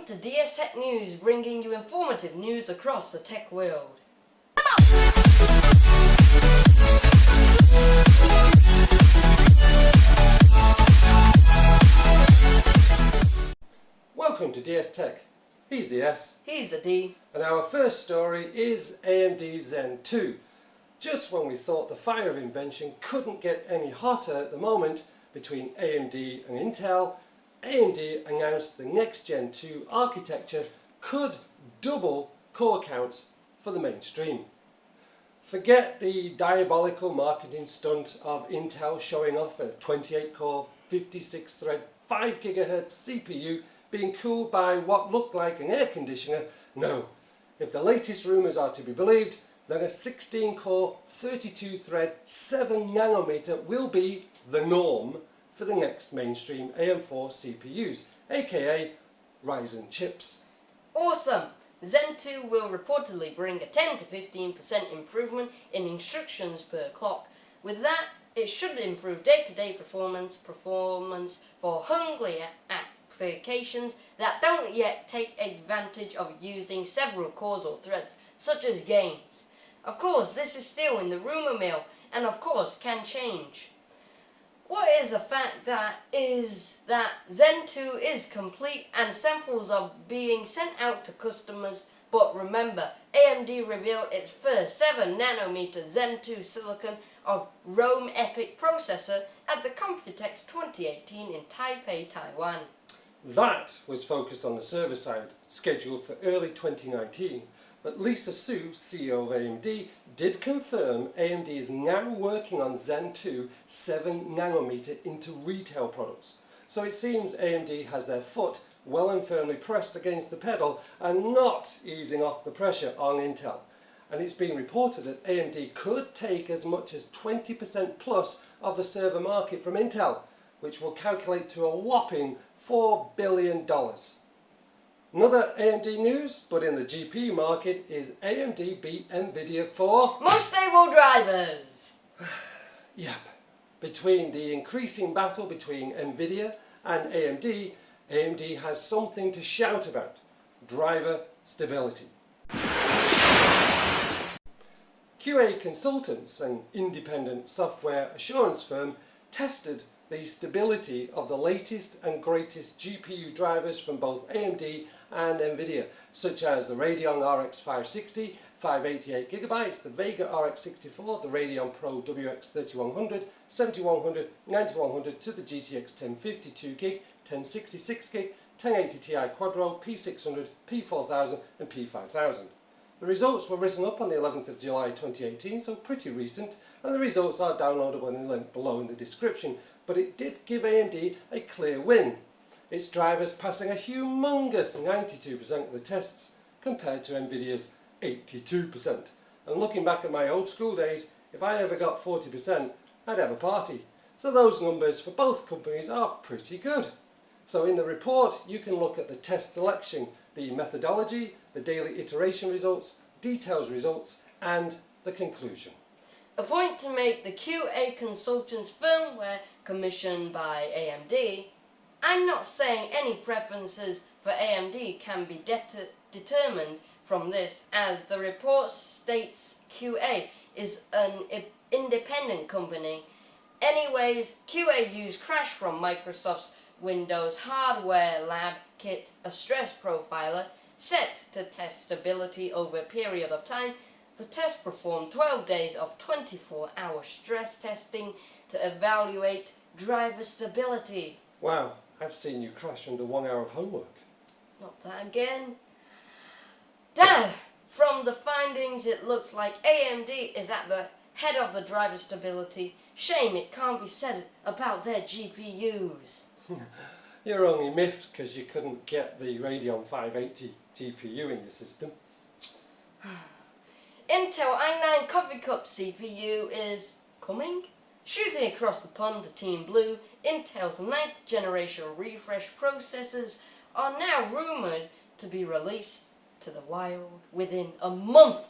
Welcome to DS Tech News, bringing you informative news across the tech world. Welcome to DS Tech. He's the S. He's the D. And our first story is AMD Zen 2. Just when we thought the fire of invention couldn't get any hotter at the moment between AMD and Intel, AMD announced the next Gen 2 architecture could double core counts for the mainstream. Forget the diabolical marketing stunt of Intel showing off a 28-core, 56-thread, 5 GHz CPU being cooled by what looked like an air conditioner. No, if the latest rumours are to be believed, then a 16-core, 32-thread, 7nm will be the norm for the next mainstream AM4 CPUs, aka Ryzen chips. Awesome! Zen 2 will reportedly bring a 10 to 15% improvement in instructions per clock. With that, it should improve day-to-day performance for hungry applications that don't yet take advantage of using several cores or threads, such as games. Of course, this is still in the rumour mill, and of course can change. What is a fact is that Zen 2 is complete and samples are being sent out to customers, but remember, AMD revealed its first 7nm Zen 2 silicon of Rome EPYC processor at the Computex 2018 in Taipei, Taiwan. That was focused on the server side, scheduled for early 2019. But Lisa Su, CEO of AMD, did confirm AMD is now working on Zen 2 7nm into retail products. So it seems AMD has their foot well and firmly pressed against the pedal and not easing off the pressure on Intel. And it's been reported that AMD could take as much as 20% plus of the server market from Intel, which will calculate to a whopping $4 billion. Another AMD news, but in the GPU market, is AMD beat Nvidia for more stable drivers. Yep. Between the increasing battle between Nvidia and AMD, AMD has something to shout about: driver stability. QA consultants, an independent software assurance firm, tested the stability of the latest and greatest GPU drivers from both AMD and Nvidia, such as the Radeon RX 560, 588GB, the Vega RX 64, the Radeon Pro WX 3100, 7100, 9100 to the GTX 1052GB, 1066GB, 1080 Ti Quadro, P600, P4000 and P5000. The results were written up on the 11th of July 2018, so pretty recent, and the results are downloadable in the link below in the description, but it did give AMD a clear win. Its drivers passing a humongous 92% of the tests compared to Nvidia's 82%. And looking back at my old school days, if I ever got 40%, I'd have a party. So those numbers for both companies are pretty good. So in the report you can look at the test selection, the methodology, the daily iteration results, details results and the conclusion. A point to make: the QA consultants firmware commissioned by AMD. I'm not saying any preferences for AMD can be determined from this, as the report states QA is an independent company. Anyways, QA used crash from Microsoft's Windows Hardware Lab kit, a stress profiler, set to test stability over a period of time. The test performed 12 days of 24-hour stress testing to evaluate driver stability. Wow, I've seen you crash under 1 hour of homework. Not that again. Dad, from the findings it looks like AMD is at the head of the driver stability. Shame it can't be said about their GPUs. You're only miffed because you couldn't get the Radeon 580 GPU in your system. Intel i9 Coffee Cup CPU is coming. Shooting across the pond to Team Blue, Intel's 9th generation refresh processors are now rumoured to be released to the wild within a month.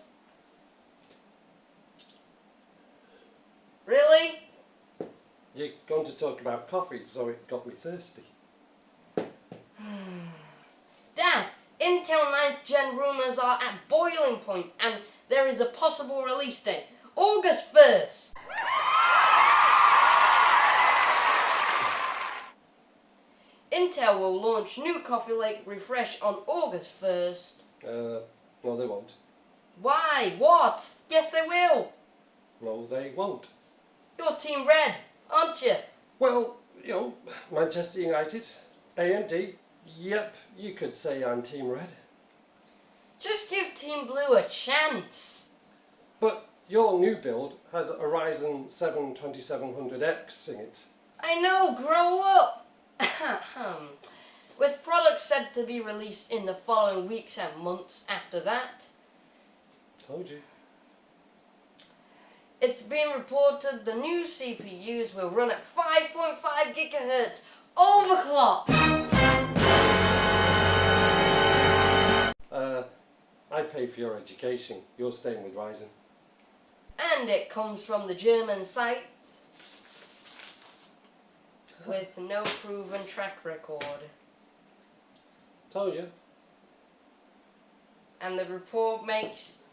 Really? You're going to talk about coffee, so it got me thirsty. Dad, Intel 9th Gen rumours are at boiling point and there is a possible release date, August 1st. Intel will launch new Coffee Lake refresh on August 1st. No they won't. Why? What? Yes they will. No they won't. You're Team Red, aren't you? Well, you know, Manchester United, AMD, yep, you could say I'm Team Red. Just give Team Blue a chance. But your new build has a Ryzen 7 2700X in it. I know, grow up! With products said to be released in the following weeks and months after that. Told you. It's been reported the new CPUs will run at 5.5 GHz overclock. I pay for your education. You're staying with Ryzen. And it comes from the German site with no proven track record. Told you. And the report makes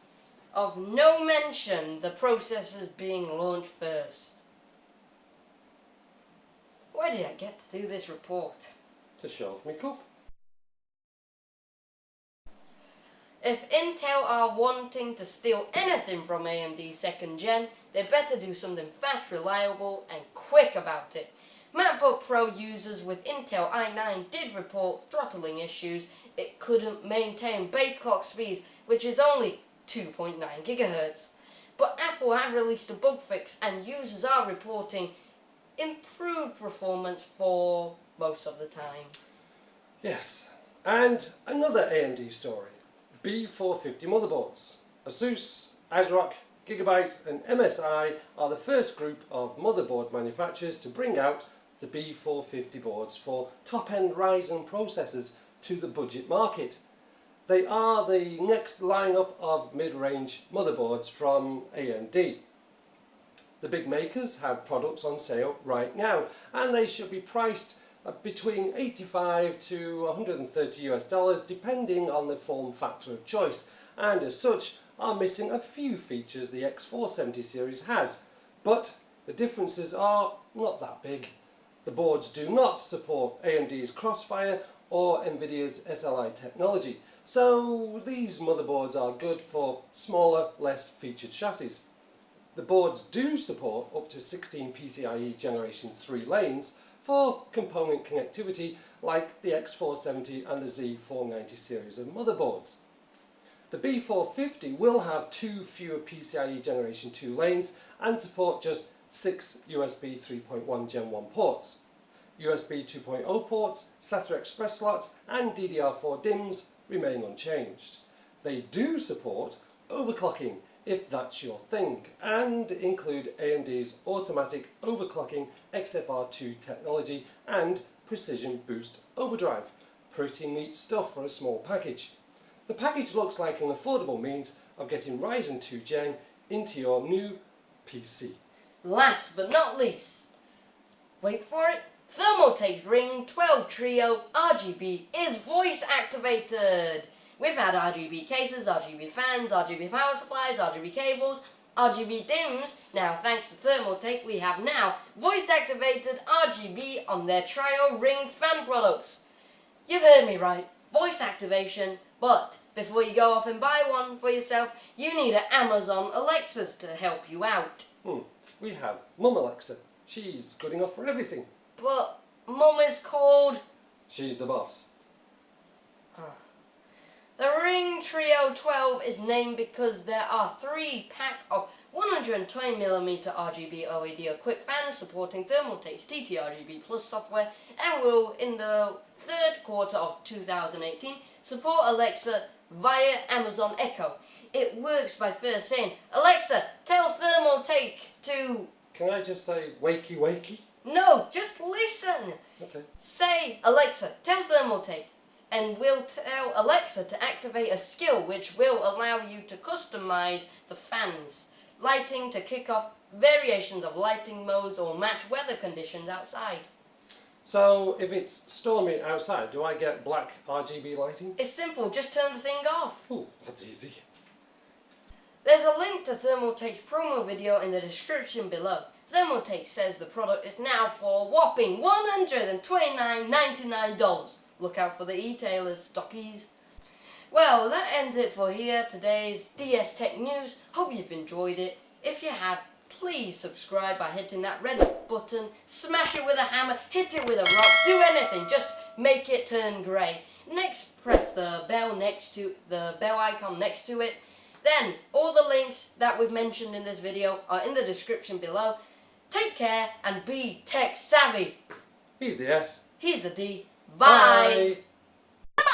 of no mention the processors being launched first. Why did I get to do this report? To show off me cup. If Intel are wanting to steal anything from AMD 2nd Gen, they better do something fast, reliable and quick about it. MacBook Pro users with Intel i9 did report throttling issues. It couldn't maintain base clock speeds, which is only 2.9 GHz. But Apple have released a bug fix and users are reporting improved performance for most of the time. Yes, and another AMD story. B450 motherboards. Asus, ASRock, Gigabyte and MSI are the first group of motherboard manufacturers to bring out the B450 boards for top-end Ryzen processors to the budget market. They are the next lineup of mid-range motherboards from AMD. The big makers have products on sale right now and they should be priced between $85 to $130 depending on the form factor of choice, and as such are missing a few features the X470 series has, but the differences are not that big. The boards do not support AMD's Crossfire or Nvidia's SLI technology, so these motherboards are good for smaller, less featured chassis. The boards do support up to 16 PCIe Generation 3 lanes for component connectivity like the X470 and the Z490 series of motherboards. The B450 will have 2 fewer PCIe Generation 2 lanes and support just 6 USB 3.1 Gen 1 ports. USB 2.0 ports, SATA Express slots and DDR4 DIMMs remain unchanged. They do support overclocking if that's your thing, and include AMD's automatic overclocking XFR2 technology and precision boost overdrive. Pretty neat stuff for a small package. The package looks like an affordable means of getting Ryzen 2 Gen into your new PC. Last but not least, wait for it, Thermaltake Riing 12 Trio RGB is voice activated. We've had RGB cases, RGB fans, RGB power supplies, RGB cables, RGB DIMMs. Now thanks to Thermaltake we have now voice activated RGB on their Trio Ring fan products. You've heard me right, voice activation, but before you go off and buy one for yourself you need an Amazon Alexa to help you out. We have Mum Alexa. She's good enough for everything. But Mum is called... She's the boss. The Ring Trio 12 is named because there are 3 pack of 120mm RGB OLED equipped fans supporting Thermaltake's TT-RGB Plus software and will, in the 3rd quarter of 2018, support Alexa via Amazon Echo. It works by first saying, "Alexa, tell Thermaltake to..." Can I just say wakey wakey? No, just listen! Okay. Say, "Alexa, tell Thermaltake," and we'll tell Alexa to activate a skill which will allow you to customize the fans, lighting to kick off variations of lighting modes or match weather conditions outside. So if it's stormy outside, do I get black RGB lighting? It's simple, just turn the thing off. Ooh, that's easy. There's a link to Thermaltake's promo video in the description below. Thermaltake says the product is now for a whopping $129.99. Look out for the e-tailers, stockies. Well, that ends it for today's DS Tech News. Hope you've enjoyed it. If you have, please subscribe by hitting that red button, smash it with a hammer, hit it with a rock, do anything, just make it turn grey. Next, press the bell icon next to it. Then, all the links that we've mentioned in this video are in the description below. Take care and be tech savvy. Here's the S. Here's the D. Bye. Bye.